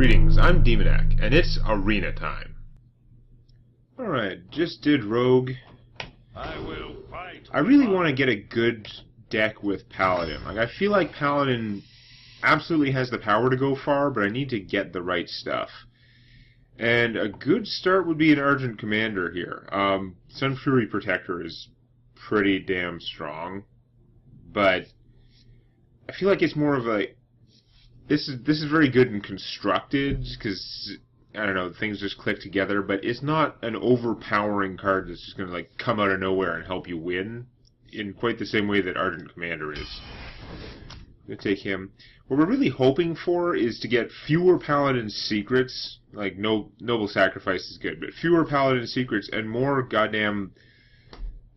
Greetings, I'm Demonac, and it's arena time. Alright, just did Rogue. I will fight. I really want to get a good deck with Paladin. Like, I feel like Paladin absolutely has the power to go far, but I need to get the right stuff. And a good start would be an Argent Commander here. Sun Fury Protector is pretty damn strong, but I feel like it's more of a... This is very good in Constructed, because, I don't know, things just click together, but it's not an overpowering card that's just going to, like, come out of nowhere and help you win in quite the same way that Argent Commander is. I'm going to take him. What we're really hoping for is to get fewer Paladin secrets, like Noble Sacrifice is good, but fewer Paladin secrets and more goddamn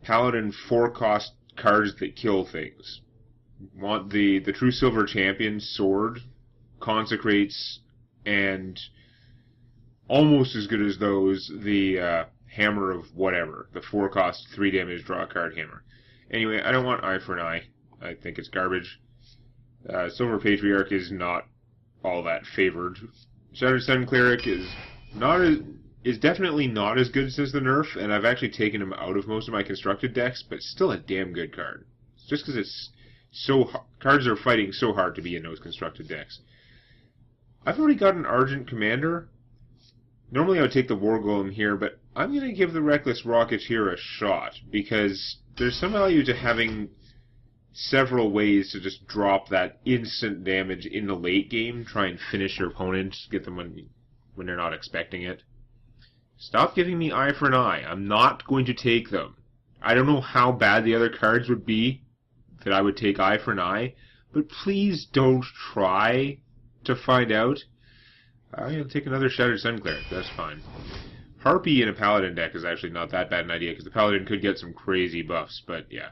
Paladin 4-cost cards that kill things. Want the TruesilverChampions sword, Consecrates, and almost as good as those, the Hammer of whatever, the 4-cost 3 damage draw card hammer. Anyway, I don't want Eye for an Eye. I think it's garbage. Silver Patriarch is not all that favored. Shattered Sun Cleric is definitely not as good since the nerf, and I've actually taken him out of most of my constructed decks, but still a damn good card. It's just because it's so cards are fighting so hard to be in those constructed decks. I've already got an Argent Commander. Normally I would take the War Golem here, but I'm going to give the Reckless Rocketeer a shot, because there's some value to having several ways to just drop that instant damage in the late game, try and finish your opponent, get them when they're not expecting it. Stop giving me Eye for an Eye. I'm not going to take them. I don't know how bad the other cards would be that I would take Eye for an Eye, but please don't try to find out. I'm going to take another Shattered Sun Cleric. That's fine. Harpy in a Paladin deck is actually not that bad an idea, because the Paladin could get some crazy buffs, but yeah.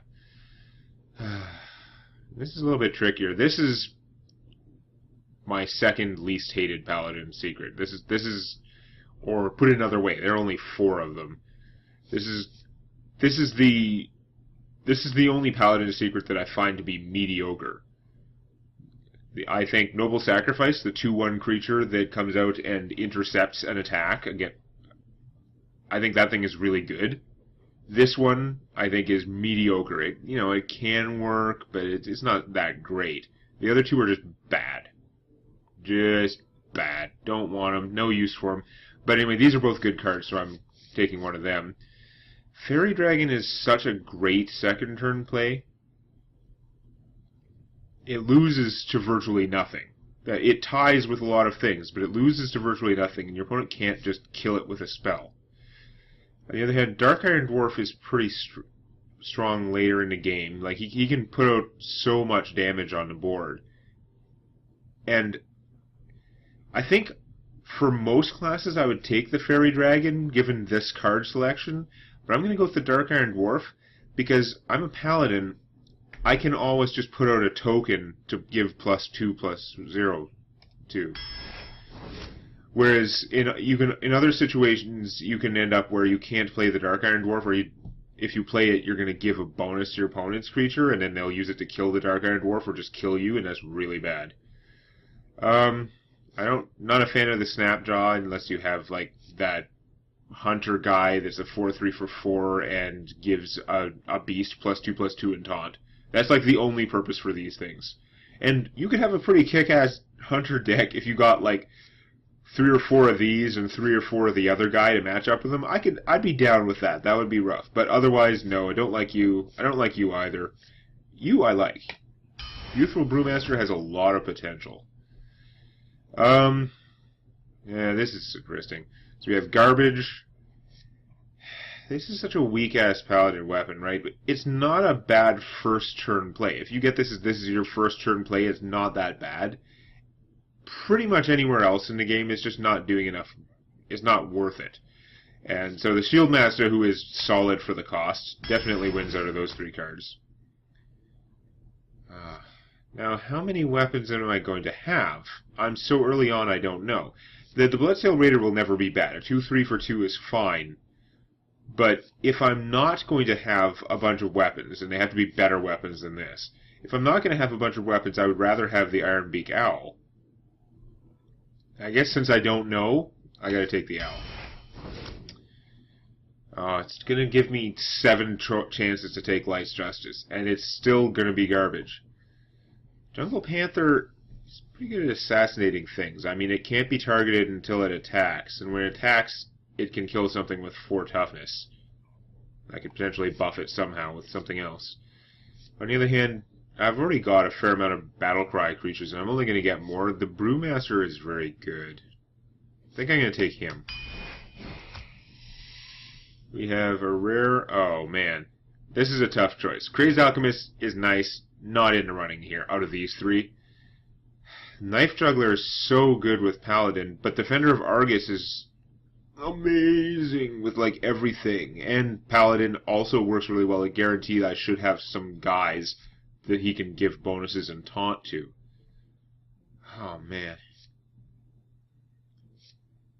This is a little bit trickier. This is my second least hated Paladin secret. This is, or put it another way, there are only 4 of them. This is the only Paladin secret that I find to be mediocre. I think Noble Sacrifice, the 2/1 creature that comes out and intercepts an attack, again, I think that thing is really good. This one, I think, is mediocre. It can work, but it's not that great. The other 2 are just bad. Just bad. Don't want them. No use for them. But anyway, these are both good cards, so I'm taking one of them. Fairy Dragon is such a great second turn play. It loses to virtually nothing. It ties with a lot of things, but it loses to virtually nothing, and your opponent can't just kill it with a spell. On the other hand, Dark Iron Dwarf is pretty strong later in the game. Like, he can put out so much damage on the board. And I think for most classes I would take the Fairy Dragon, given this card selection, but I'm going to go with the Dark Iron Dwarf, because I'm a Paladin. I can always just put out a token to give +2/+0 to. Whereas in other situations you can end up where you can't play the Dark Iron Dwarf, or if you play it, you're going to give a bonus to your opponent's creature, and then they'll use it to kill the Dark Iron Dwarf or just kill you, and that's really bad. Not a fan of the Snapjaw unless you have like that Hunter guy that's a 4/3 for 4 and gives a beast +2/+2 in taunt. That's like the only purpose for these things. And you could have a pretty kick-ass Hunter deck if you got like 3 or 4 of these and 3 or 4 of the other guy to match up with them. I'd be down with that. That would be rough. But otherwise, no, I don't like you. I don't like you either. You I like. Youthful Brewmaster has a lot of potential. Yeah, this is interesting. So we have Garbage. This is such a weak-ass Paladin weapon, right? But it's not a bad first-turn play. If you get this is your first-turn play, it's not that bad. Pretty much anywhere else in the game is just not doing enough. It's not worth it. And so the Shieldmaster, who is solid for the cost, definitely wins out of those 3 cards. Now, how many weapons am I going to have? I'm so early on, I don't know. The Bloodsail Raider will never be bad. A 2/3 for 2 is fine. But if I'm not going to have a bunch of weapons, and they have to be better weapons than this, if I'm not going to have a bunch of weapons, I would rather have the Ironbeak Owl. I guess since I don't know, I gotta take the owl. It's gonna give me 7 chances to take Light's Justice, and it's still gonna be garbage. Jungle Panther is pretty good at assassinating things. I mean, it can't be targeted until it attacks, and when it attacks, it can kill something with 4 toughness. I could potentially buff it somehow with something else. On the other hand, I've already got a fair amount of Battlecry creatures, and I'm only going to get more. The Brewmaster is very good. I think I'm going to take him. We have a rare... Oh, man. This is a tough choice. Crazed Alchemist is nice. Not in the running here, out of these 3. Knife Juggler is so good with Paladin, but Defender of Argus is amazing with, like, everything. And Paladin also works really well. It guaranteed I should have some guys that he can give bonuses and taunt to. Oh, man.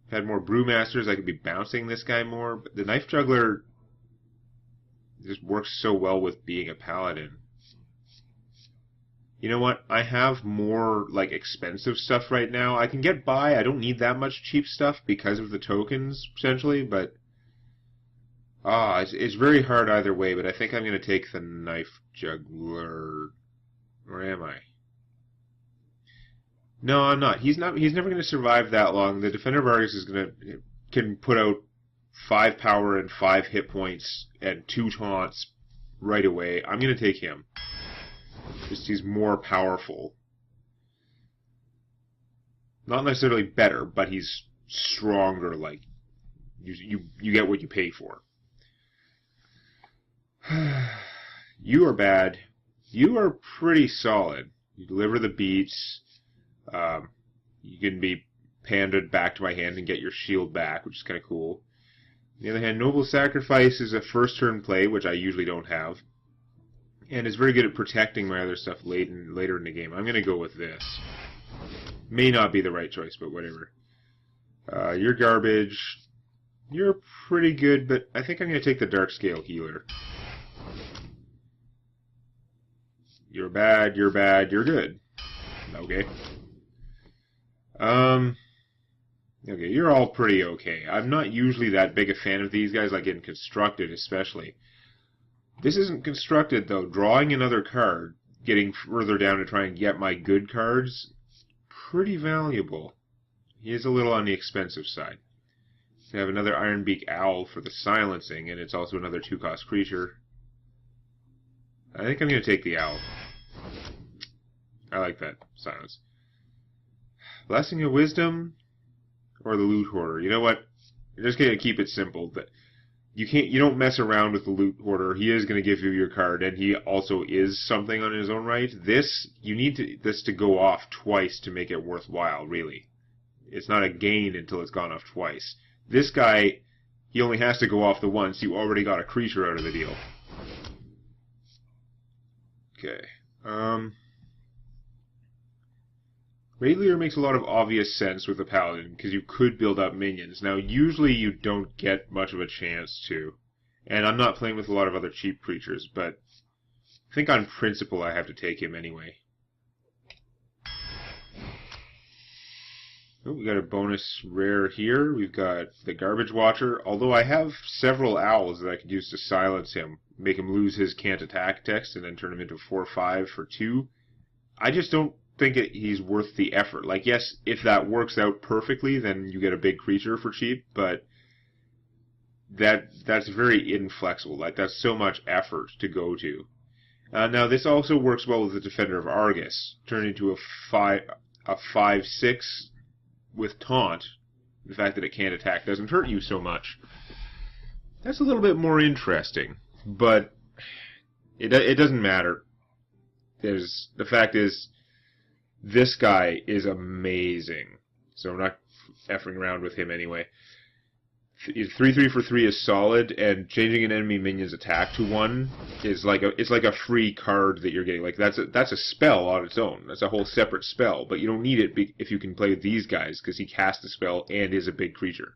If I had more Brewmasters, I could be bouncing this guy more. But the Knife Juggler just works so well with being a Paladin. You know what? I have more, like, expensive stuff right now. I can get by. I don't need that much cheap stuff because of the tokens, potentially, but... it's very hard either way, but I think I'm going to take the Knife Juggler. Or am I? No, I'm not. He's never going to survive that long. The Defender of Argus can put out 5 power and 5 hit points and 2 taunts right away. I'm going to take him. Just he's more powerful. Not necessarily better, but he's stronger. Like you get what you pay for. You are bad. You are pretty solid. You deliver the beats. You can be pandaed back to my hand and get your shield back, which is kind of cool. On the other hand, Noble Sacrifice is a first turn play, which I usually don't have. And is very good at protecting my other stuff later in the game. I'm going to go with this. May not be the right choice, but whatever. You're garbage. You're pretty good, but I think I'm going to take the Darkscale Healer. You're bad, you're good. Okay. Okay, you're all pretty okay. I'm not usually that big a fan of these guys, like in Constructed especially. This isn't Constructed, though. Drawing another card, getting further down to try and get my good cards, pretty valuable. He is a little on the expensive side. We have another Ironbeak Owl for the silencing, and it's also another 2-cost creature. I think I'm going to take the Owl. I like that silence. Blessing of Wisdom or the Loot Hoarder. You know what? You're just going to keep it simple. But you don't mess around with the Loot Hoarder. He is going to give you your card, and he also is something on his own right. You need this to go off twice to make it worthwhile, really. It's not a gain until it's gone off twice. This guy, he only has to go off the once. You already got a creature out of the deal. Okay. Raid Leader makes a lot of obvious sense with the Paladin, because you could build up minions. Now, usually you don't get much of a chance to. And I'm not playing with a lot of other cheap creatures, but I think on principle I have to take him anyway. Oh, we got a bonus rare here. We've got the Garbage Watcher. Although I have several owls that I could use to silence him, make him lose his can't attack text, and then turn him into 4/5 for 2. I just don't think he's worth the effort. Like, yes, if that works out perfectly, then you get a big creature for cheap, but that's very inflexible. Like, that's so much effort to go to. Now, this also works well with the Defender of Argus. Turn into a 5/6 with taunt. The fact that it can't attack doesn't hurt you so much. That's a little bit more interesting, but it doesn't matter. The fact is, this guy is amazing, so I'm not effing around with him anyway. 3/3 for 3 is solid, and changing an enemy minion's attack to 1 is like a free card that you're getting. Like that's a spell on its own. That's a whole separate spell, but you don't need it if you can play with these guys because he casts a spell and is a big creature.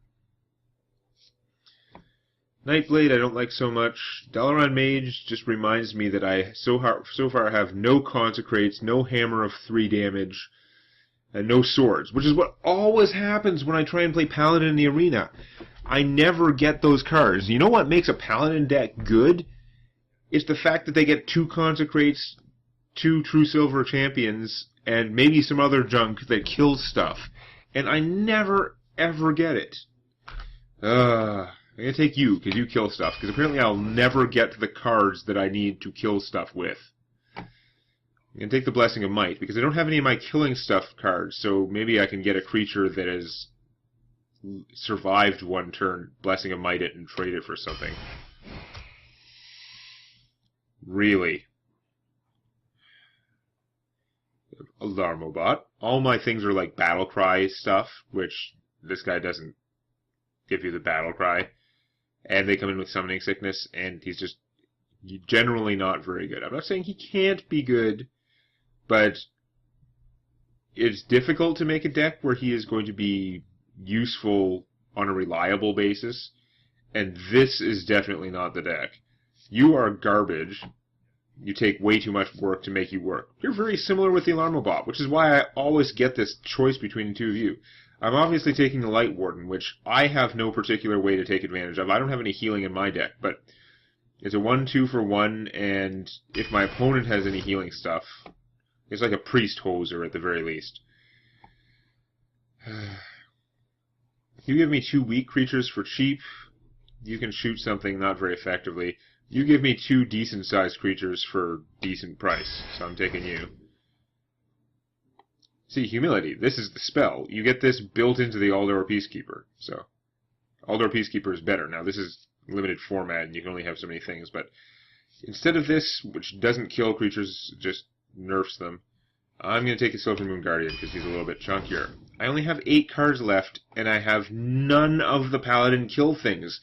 Nightblade I don't like so much. Dalaran Mage just reminds me that I so far have no Consecrates, no Hammer of 3 damage. and no swords, which is what always happens when I try and play Paladin in the arena. I never get those cards. You know what makes a Paladin deck good? It's the fact that they get 2 Consecrates, 2 TruesilverChampions, and maybe some other junk that kills stuff. And I never, ever get it. I'm going to take you, because you kill stuff, because apparently I'll never get the cards that I need to kill stuff with. I'm going to take the Blessing of Might, because I don't have any of my killing stuff cards, so maybe I can get a creature that has survived one turn, Blessing of Might it, and trade it for something. Really? Alarmobot. All my things are like battle cry stuff, which this guy doesn't give you the battle cry. And they come in with summoning sickness, and he's just generally not very good. I'm not saying he can't be good, but it's difficult to make a deck where he is going to be useful on a reliable basis, and this is definitely not the deck. You are garbage. You take way too much work to make you work. You're very similar with the Alarmobot, which is why I always get this choice between the two of you. I'm obviously taking the Light Warden, which I have no particular way to take advantage of. I don't have any healing in my deck, but it's a 1-2 for 1, and if my opponent has any healing stuff, it's like a Priest Hoser at the very least. You give me 2 weak creatures for cheap. You can shoot something not very effectively. You give me 2 decent-sized creatures for decent price, so I'm taking you. See, Humility. This is the spell. You get this built into the Aldor Peacekeeper. So, Aldor Peacekeeper is better. Now, this is limited format, and you can only have so many things, but instead of this, which doesn't kill creatures, just nerfs them, I'm going to take a Silvermoon Guardian, because he's a little bit chunkier. I only have 8 cards left, and I have none of the Paladin kill things.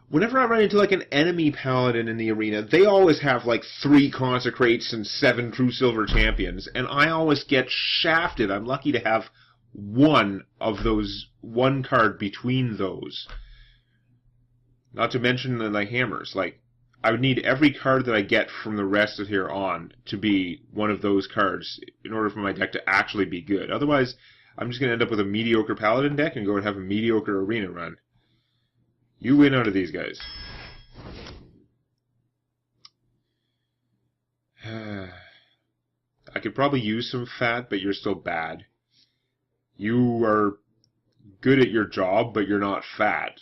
Whenever I run into, like, an enemy Paladin in the arena, they always have, like, 3 Consecrates and 7 TruesilverChampions, and I always get shafted. I'm lucky to have one of those, one card between those. Not to mention the hammers. Like, I would need every card that I get from the rest of here on to be one of those cards in order for my deck to actually be good. Otherwise, I'm just going to end up with a mediocre Paladin deck and go and have a mediocre arena run. You win out of these guys. I could probably use some fat, but you're still bad. You are good at your job, but you're not fat.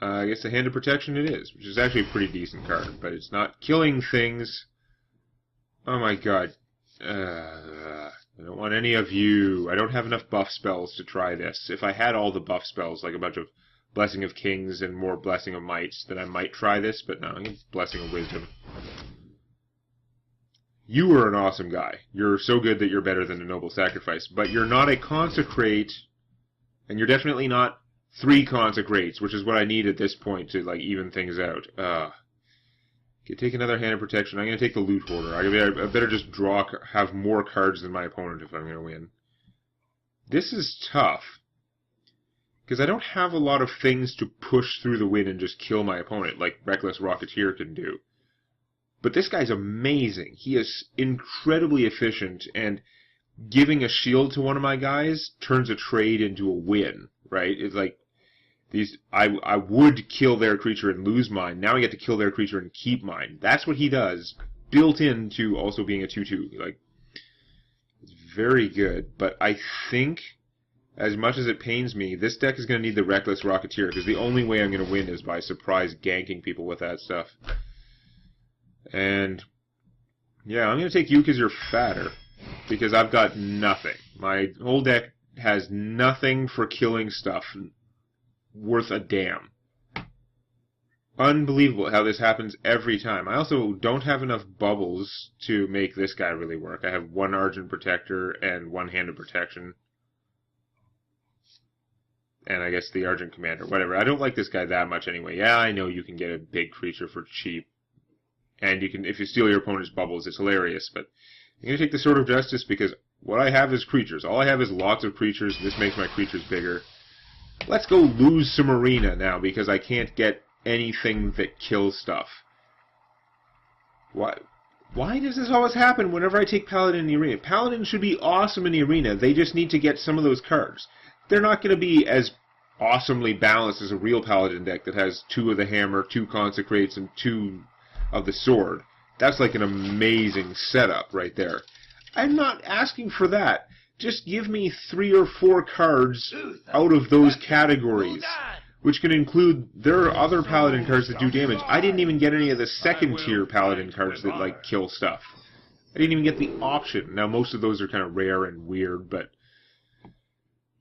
I guess the Hand of Protection it is, which is actually a pretty decent card, but it's not killing things. Oh my god. I don't want any of you. I don't have enough buff spells to try this. If I had all the buff spells, like a bunch of Blessing of Kings and more Blessing of Mights, then I might try this, but no, I'm going to Blessing of Wisdom. You are an awesome guy. You're so good that you're better than a Noble Sacrifice, but you're not a Consecrate, and you're definitely not 3 Consecrates, which is what I need at this point to, like, even things out. Take another Hand of Protection. I'm going to take the Loot Hoarder. I better just have more cards than my opponent if I'm going to win. This is tough, because I don't have a lot of things to push through the win and just kill my opponent, like Reckless Rocketeer can do. But this guy's amazing. He is incredibly efficient, and giving a shield to one of my guys turns a trade into a win, right? It's like, I would kill their creature and lose mine. Now I get to kill their creature and keep mine. That's what he does, built into also being a 2/2. Like, it's very good, but I think, as much as it pains me, this deck is going to need the Reckless Rocketeer, because the only way I'm going to win is by surprise ganking people with that stuff. And, yeah, I'm going to take you because you're fatter, because I've got nothing. My whole deck has nothing for killing stuff worth a damn. Unbelievable how this happens every time. I also don't have enough bubbles to make this guy really work. I have 1 Argent Protector and 1 Hand of Protection. And I guess the Argent Commander, whatever. I don't like this guy that much anyway. Yeah, I know you can get a big creature for cheap. And you can, if you steal your opponent's bubbles, it's hilarious. But I'm going to take the Sword of Justice because what I have is creatures. All I have is lots of creatures. This makes my creatures bigger. Let's go lose some arena now because I can't get anything that kills stuff. What? Why does this always happen whenever I take Paladin in the arena? Paladin should be awesome in the arena. They just need to get some of those cards. They're not going to be as awesomely balanced as a real Paladin deck that has 2 of the hammer, 2 Consecrates, and 2 of the sword. That's like an amazing setup right there. I'm not asking for that. Just give me 3 or 4 cards out of those categories, which can include, there are other Paladin cards that do damage. I didn't even get any of the second tier Paladin cards that like kill stuff. I didn't even get the option. Now most of those are kind of rare and weird, but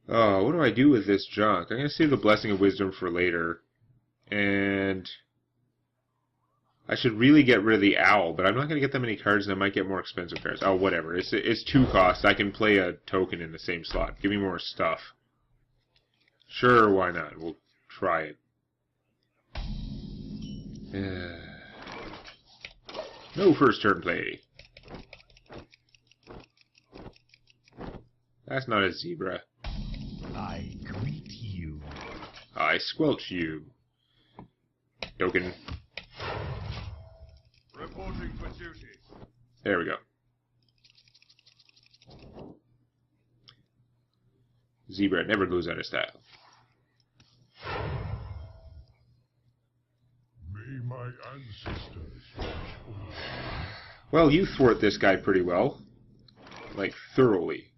oh, what do I do with this junk? I'm going to save the Blessing of Wisdom for later, and I should really get rid of the Owl, but I'm not going to get that many cards, and I might get more expensive cards. Oh, whatever. It's 2 costs. I can play a token in the same slot. Give me more stuff. Sure, why not? We'll try it. No first turn play. That's not a zebra. I greet you. I squelch you. Token. Reporting for duty. There we go. Zebra never goes out of style. May my ancestors. Well, you thwart this guy pretty well. Like, thoroughly.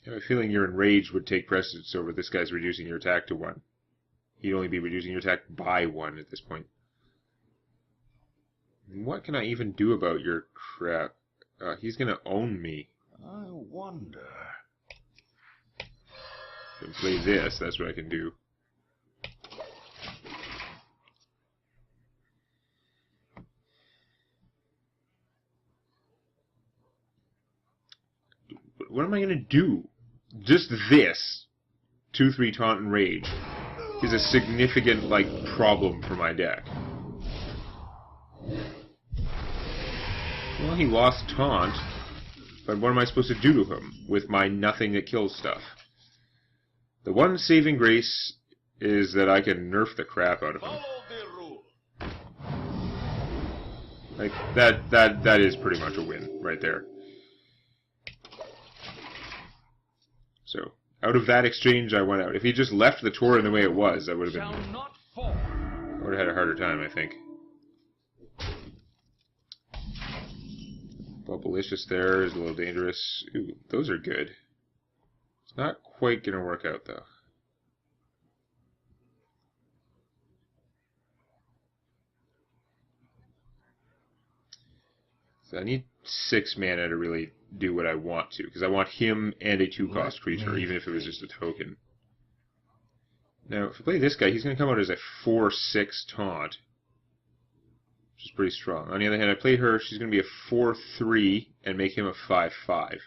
I have a feeling your enrage would take precedence over this guy's reducing your attack to 1. He'd only be reducing your attack by 1 at this point. What can I even do about your crap? He's gonna own me. I wonder. Can play this, that's what I can do. What am I gonna do? Just this, 2/3 taunt and rage, is a significant, like, problem for my deck. Well, he lost taunt, but what am I supposed to do to him with my nothing that kills stuff? The one saving grace is that I can nerf the crap out of him. Like, that is pretty much a win right there. So, out of that exchange, I went out. If he just left the Tauren the way it was, I would have been... I would have had a harder time, I think. Bubblicious there is a little dangerous. Ooh, those are good. It's not quite going to work out, though. So I need 6 mana to really do what I want to, because I want him and a 2-cost creature, even if it was just a token. Now, if I play this guy, he's going to come out as a 4/6 taunt, which is pretty strong. On the other hand, I play her, she's going to be a 4/3 and make him a 5/5.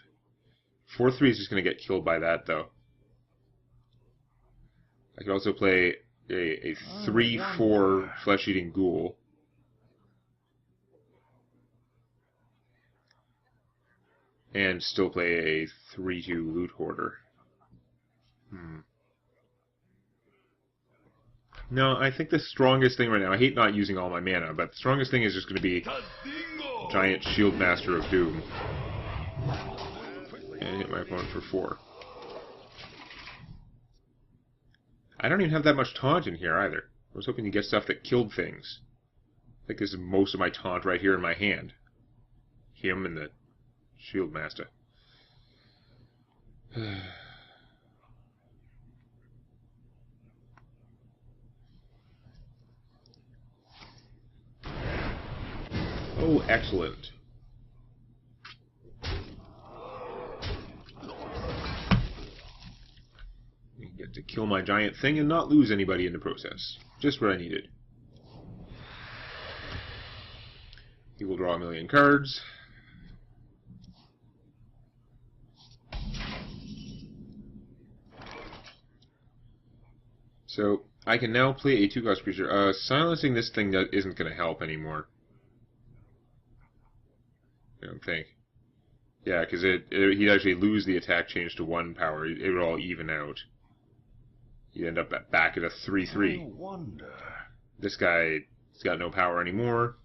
4/3 is just going to get killed by that, though. I could also play a 3/4 flesh-eating ghoul. And still play a 3/2 loot hoarder. No, I think the strongest thing right now, I hate not using all my mana, but the strongest thing is just going to be Giant Shield Master of Doom. And hit my opponent for 4. I don't even have that much taunt in here either. I was hoping to get stuff that killed things. I think this is most of my taunt right here in my hand. Him and the Shield Master. Oh, excellent. You get to kill my giant thing and not lose anybody in the process. Just what I needed. He will draw 1,000,000 cards. So, I can now play a 2-cost creature. Silencing this thing isn't going to help anymore. I don't think. Yeah, because he'd actually lose the attack change to 1 power. It would all even out. You'd end up back at a 3/3. I wonder. This guy He's got no power anymore.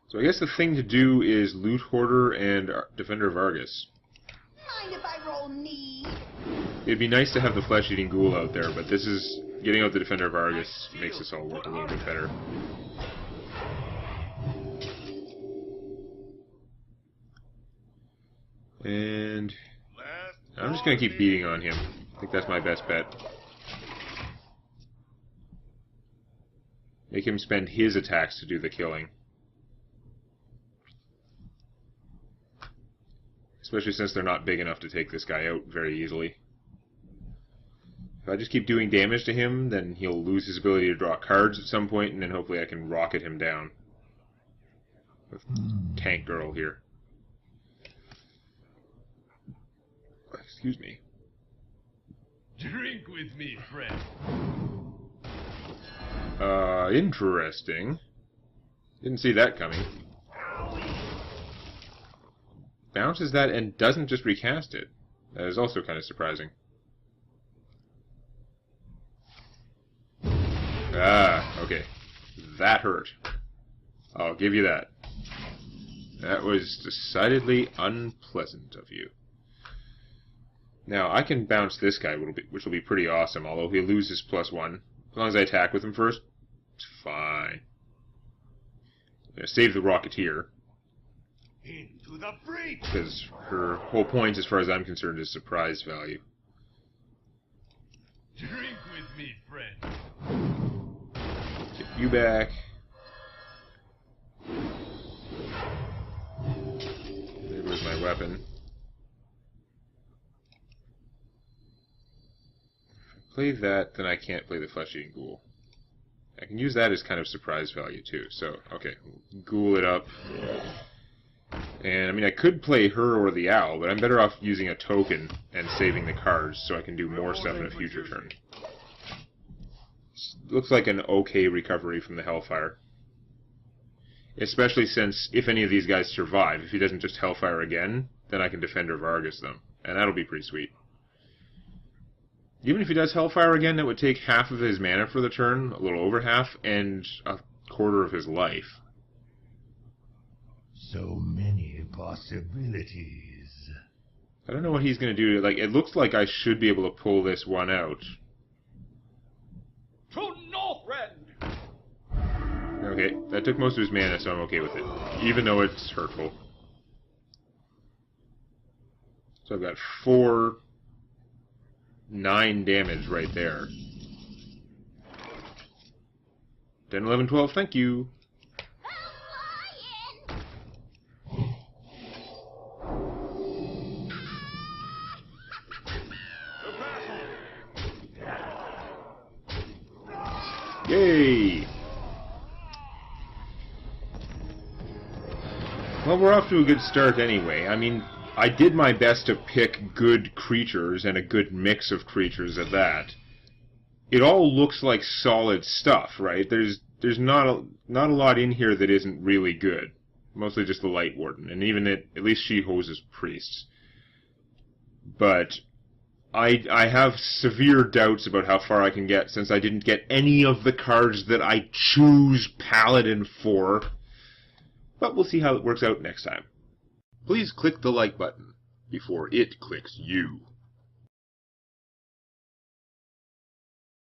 So I guess the thing to do is Loot Hoarder and Defender of Argus. Mind if I roll need? It'd be nice to have the Flesh-Eating Ghoul out there, but this is... Getting out the Defender of Argus makes this all work a little bit better. And... I'm just going to keep beating on him. I think that's my best bet. Make him spend his attacks to do the killing. Especially since they're not big enough to take this guy out very easily. If I just keep doing damage to him, then he'll lose his ability to draw cards at some point, and then hopefully I can rocket him down. With Tank Girl here. Excuse me. Drink with me, friend. Interesting. Didn't see that coming. Bounces that and doesn't just recast it. That is also kind of surprising. Ah, okay. That hurt. I'll give you that. That was decidedly unpleasant of you. Now, I can bounce this guy, which will be pretty awesome, although he'll lose his +1. As long as I attack with him first, it's fine. I'm going to save the Rocketeer. Into the breach! Because her whole point, as far as I'm concerned, is surprise value. Drink with me, friend. Get you back. There goes my weapon. If I play that, then I can't play the Flesh-Eating Ghoul. I can use that as kind of surprise value, too. So, okay, ghoul it up. And, I mean, I could play her or the Owl, but I'm better off using a token and saving the cards so I can do more stuff in a future turn. Looks like an okay recovery from the Hellfire. Especially since, if any of these guys survive, if he doesn't just Hellfire again, then I can Defender of Argus them. And that'll be pretty sweet. Even if he does Hellfire again, that would take half of his mana for the turn, a little over half, and a quarter of his life. So many possibilities. I don't know what he's going to do. Like, it looks like I should be able to pull this one out. To Northrend! Okay, that took most of his mana, so I'm okay with it. Even though it's hurtful. So I've got 9 damage right there. 10, 11, 12, thank you. Yay! Well, we're off to a good start anyway. I mean, I did my best to pick good creatures, and a good mix of creatures at that. It all looks like solid stuff, right? There's not a lot in here that isn't really good. Mostly just the Light Warden, and even at least she hoses priests. But I have severe doubts about how far I can get, since I didn't get any of the cards that I choose Paladin for. But we'll see how it works out next time. Please click the like button before it clicks you.